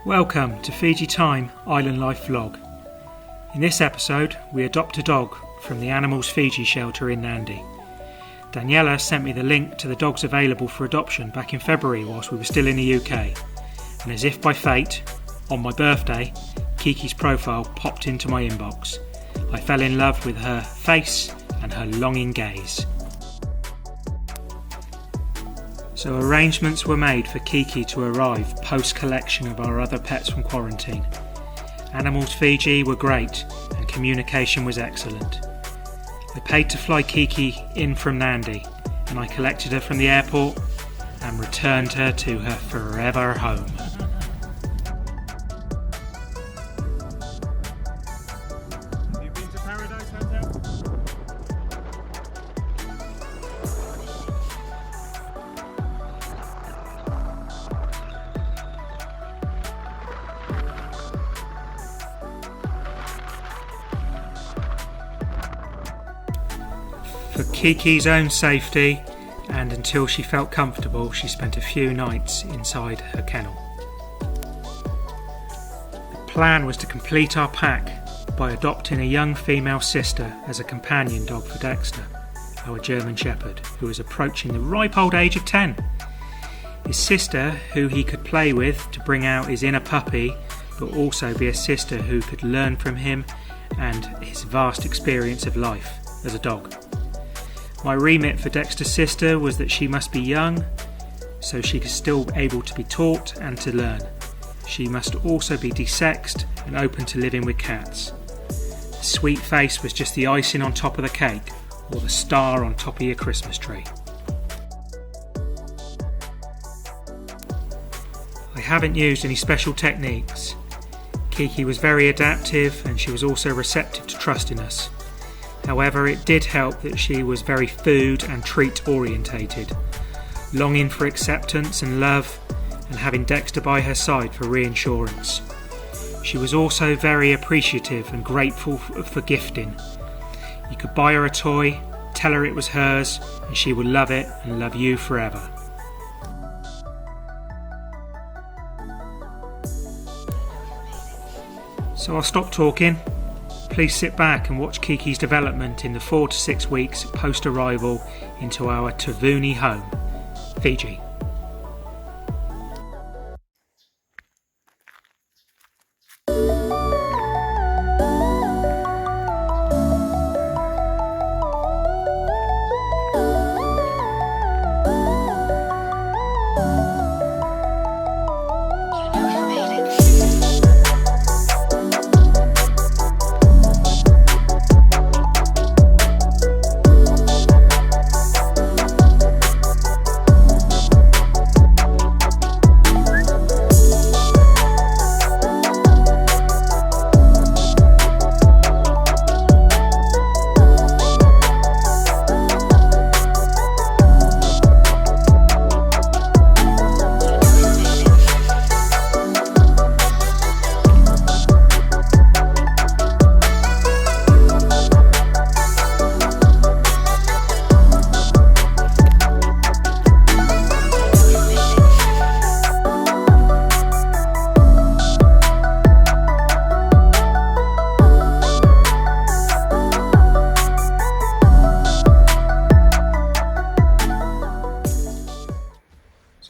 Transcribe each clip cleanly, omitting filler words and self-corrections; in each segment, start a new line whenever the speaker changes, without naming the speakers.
Welcome to Fiji Time Island Life Vlog. In this episode we adopt a dog from the Animals Fiji shelter in Nadi. Daniela sent me the link to the dogs available for adoption back in February whilst we were still in the UK, and as if by fate, on my birthday, Kiki's profile popped into my inbox. I fell in love with her face and her longing gaze. So arrangements were made for Kiki to arrive post-collection of our other pets from quarantine. Animals Fiji were great and communication was excellent. I paid to fly Kiki in from Nadi, and I collected her from the airport and returned her to her forever home. For Kiki's own safety, and until she felt comfortable, she spent a few nights inside her kennel. The plan was to complete our pack by adopting a young female sister as a companion dog for Dexter, our German Shepherd, who was approaching the ripe old age of 10. His sister, who he could play with to bring out his inner puppy, but also be a sister who could learn from him and his vast experience of life as a dog. My remit for Dexter's sister was that she must be young, so she is still able to be taught and to learn. She must also be desexed and open to living with cats. The sweet face was just the icing on top of the cake, or the star on top of your Christmas tree. I haven't used any special techniques. Kiki was very adaptive and she was also receptive to trusting us. However, it did help that she was very food and treat orientated, longing for acceptance and love and having Dexter by her side for reassurance. She was also very appreciative and grateful for gifting. You could buy her a toy, tell her it was hers, and she would love it and love you forever. So I'll stop talking. Please sit back and watch Kiki's development in the 4 to 6 weeks post-arrival into our Taveuni home, Fiji.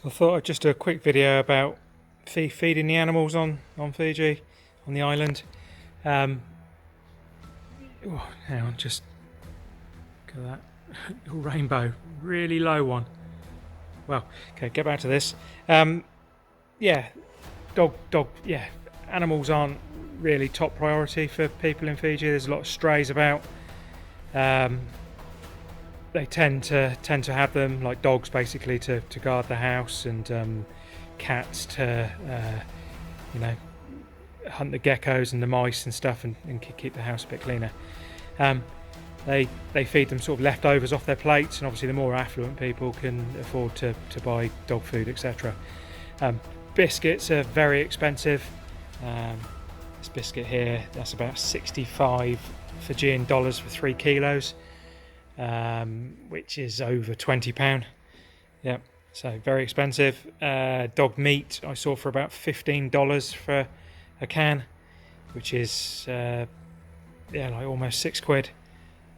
I thought I'd just do a quick video about feeding the animals on Fiji, on the island. Hang on, just look at that rainbow, really low one. Well, okay, get back to this. Yeah, animals aren't really top priority for people in Fiji. There's a lot of strays about. They tend to have them, like dogs basically, to guard the house, and cats to hunt the geckos and the mice and stuff, and keep the house a bit cleaner. They feed them sort of leftovers off their plates, and obviously the more affluent people can afford to buy dog food, etc. Biscuits are very expensive. This biscuit here, that's about 65 Fijian dollars for 3 kilos. Which is over £20. Yeah, So very expensive. Dog meat I saw for about $15 for a can, which is like almost £6.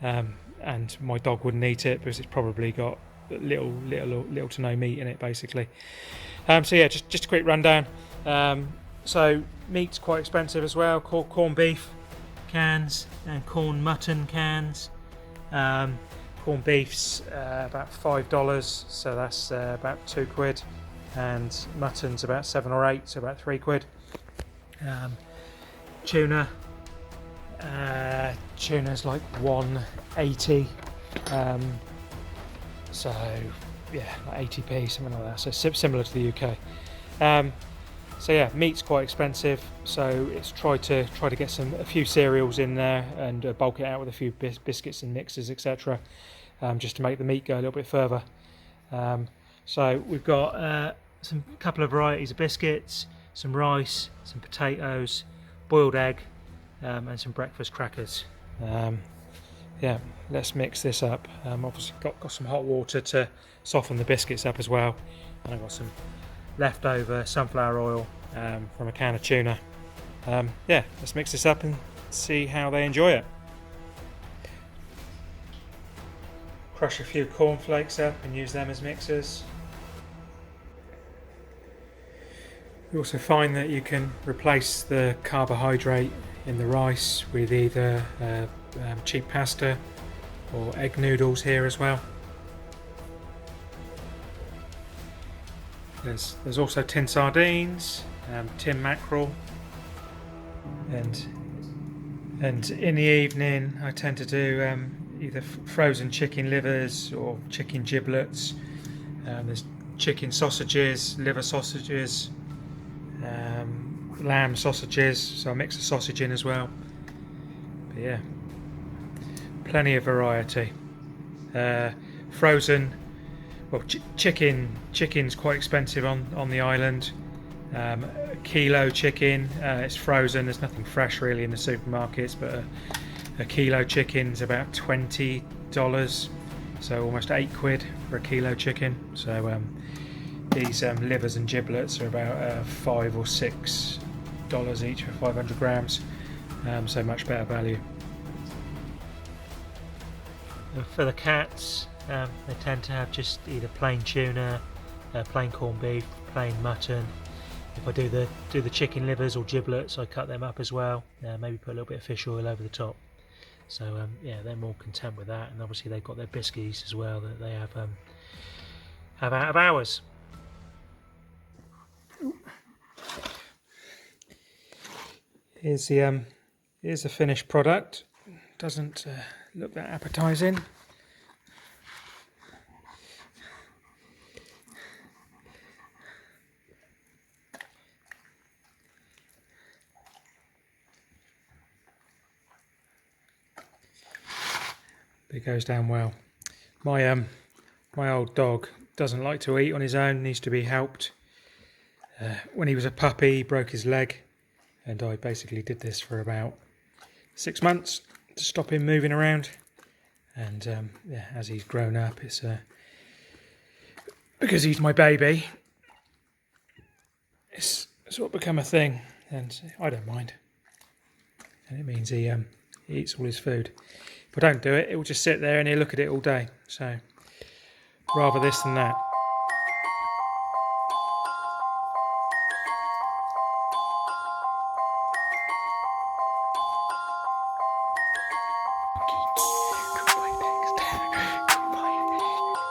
And my dog wouldn't eat it because it's probably got little to no meat in it, basically. So yeah, just a quick rundown. So meat's quite expensive as well. Corned beef cans and corn mutton cans. Corned beef's about $5, so that's about £2, and mutton's about 7 or 8, so about £3. Tuna. Tuna's like $1.80, so yeah, like 80p, something like that. So similar to the UK. So yeah, meat's quite expensive. So it's try to get a few cereals in there and bulk it out with a few biscuits and mixes, etc. Just to make the meat go a little bit further. So we've got a couple of varieties of biscuits, some rice, some potatoes, boiled egg, and some breakfast crackers. Yeah, let's mix this up. Obviously got some hot water to soften the biscuits up as well, and I've got some leftover sunflower oil from a can of tuna. Yeah, let's mix this up and see how they enjoy it. Crush a few cornflakes up and use them as mixers. You also find that you can replace the carbohydrate in the rice with either cheap pasta or egg noodles here as well. There's also tin sardines, tin mackerel, and in the evening I tend to do either frozen chicken livers or chicken giblets. There's chicken sausages, liver sausages, lamb sausages, so I mix the sausage in as well. But yeah, plenty of variety. Frozen, well, chicken's quite expensive on the island. A kilo chicken, it's frozen, there's nothing fresh really in the supermarkets, but a kilo chicken's about $20, so almost £8 for a kilo chicken. So these livers and giblets are about $5 or $6 each for 500 grams, so much better value. And for the cats, they tend to have just either plain tuna, plain corned beef, plain mutton. If I do the chicken livers or giblets, I cut them up as well. Maybe put a little bit of fish oil over the top. So yeah, they're more content with that, and obviously they've got their biskies as well that they have out of hours. Here's the finished product. Doesn't look that appetizing. It goes down well. My old dog doesn't like to eat on his own, needs to be helped. When he was a puppy, he broke his leg, and I basically did this for about 6 months to stop him moving around. And yeah, as he's grown up, it's because he's my baby, it's sort of become a thing, and I don't mind. And it means he eats all his food. If I don't do it, it will just sit there and he'll look at it all day. So rather this than that.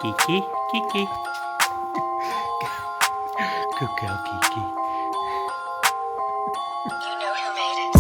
Kiki, Kiki. Good girl, Kiki.
You know who made it.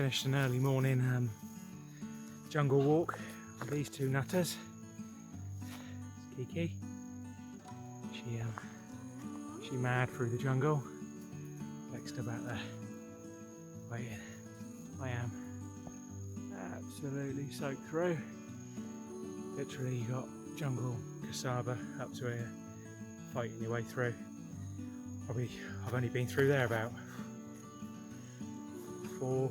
finished an early morning jungle walk with these two nutters. Kiki, she mad through the jungle. Dexter back there waiting. I am absolutely soaked through. Literally, you got jungle cassava up to here, fighting your way through. I've only been through there about 4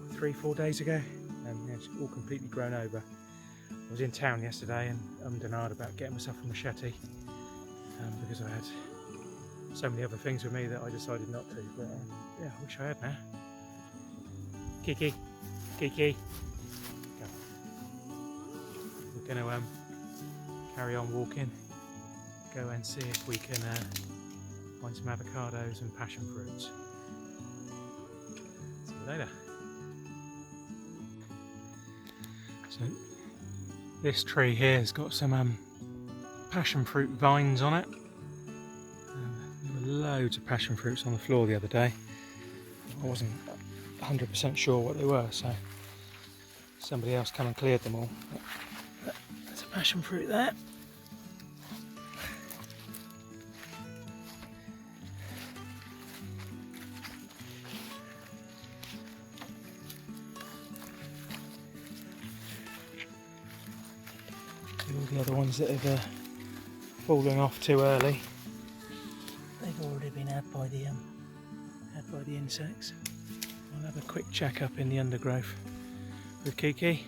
days ago, and it's all completely grown over. I was in town yesterday and and ahed about getting myself a machete because I had so many other things with me that I decided not to. But yeah, I wish I had now. Kiki, go. We're going to carry on walking, go and see if we can find some avocados and passion fruits. See you later. So this tree here has got some passion fruit vines on it. There were loads of passion fruits on the floor the other day. I wasn't 100% sure what they were, so somebody else came and cleared them all. There's a passion fruit there. All the other ones that have fallen off too early, they've already been had by the insects. I'll have a quick check up in the undergrowth with Kiki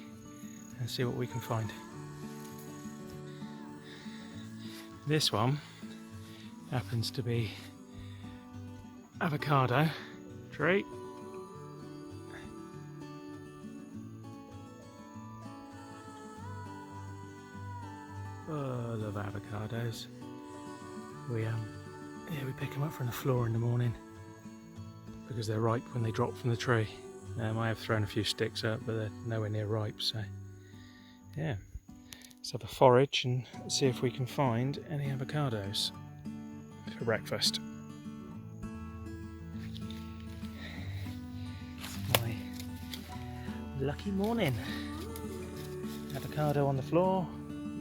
and see what we can find. This one happens to be avocado tree. Full of avocados. We pick them up from the floor in the morning because they're ripe when they drop from the tree. I have thrown a few sticks up, but they're nowhere near ripe, so yeah. Let's have a forage and see if we can find any avocados for breakfast. It's my lucky morning. Avocado on the floor,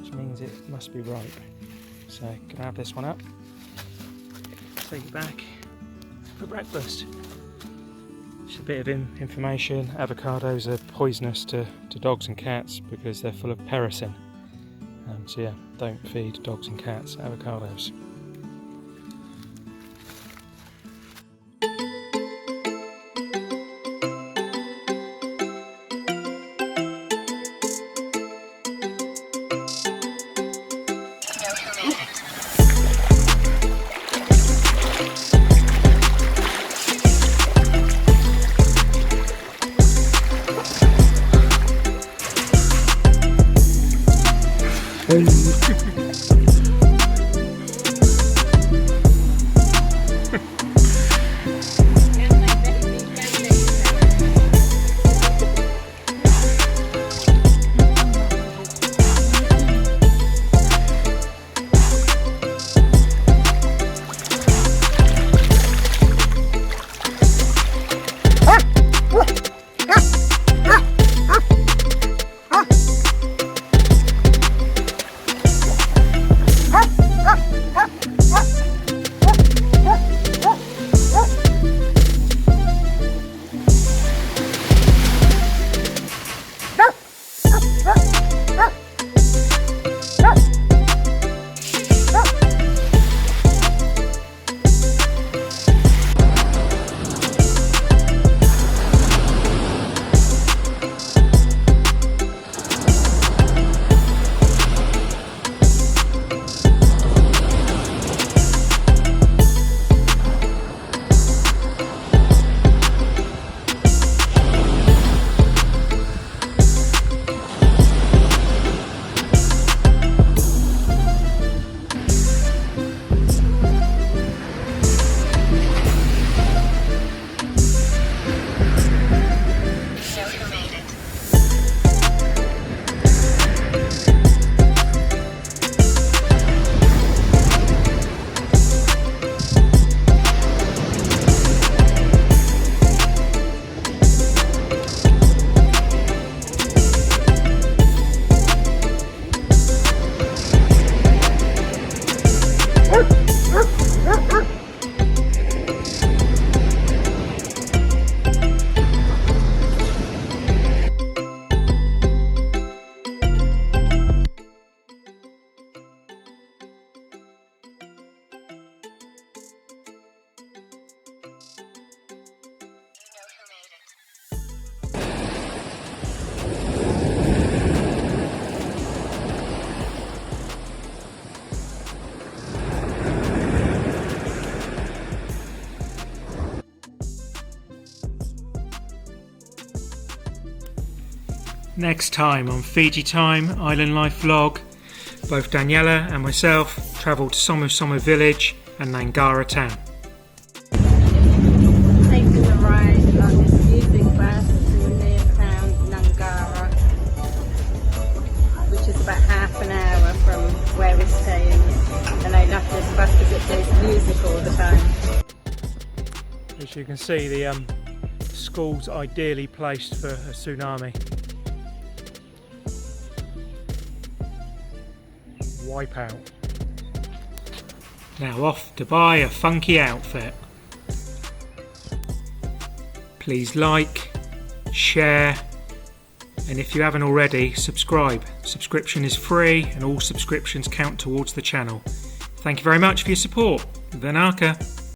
which means it must be ripe. So gonna have this one up, take it back for breakfast. Just a bit of information: avocados are poisonous to dogs and cats because they're full of pericin. So yeah, don't feed dogs and cats avocados. Next time on Fiji Time Island Life Vlog, both Daniela and myself travel to Somu Somu village and Nangara town.
Taking a ride on this music bus to near town Nangara, which is about half an hour from where we're staying. And I love this bus because it plays music all the time.
As you can see, the school's ideally placed for a tsunami. Wipeout. Now off to buy a funky outfit. Please like, share, and if you haven't already, subscribe. Subscription is free and all subscriptions count towards the channel. Thank you very much for your support. Vanaka.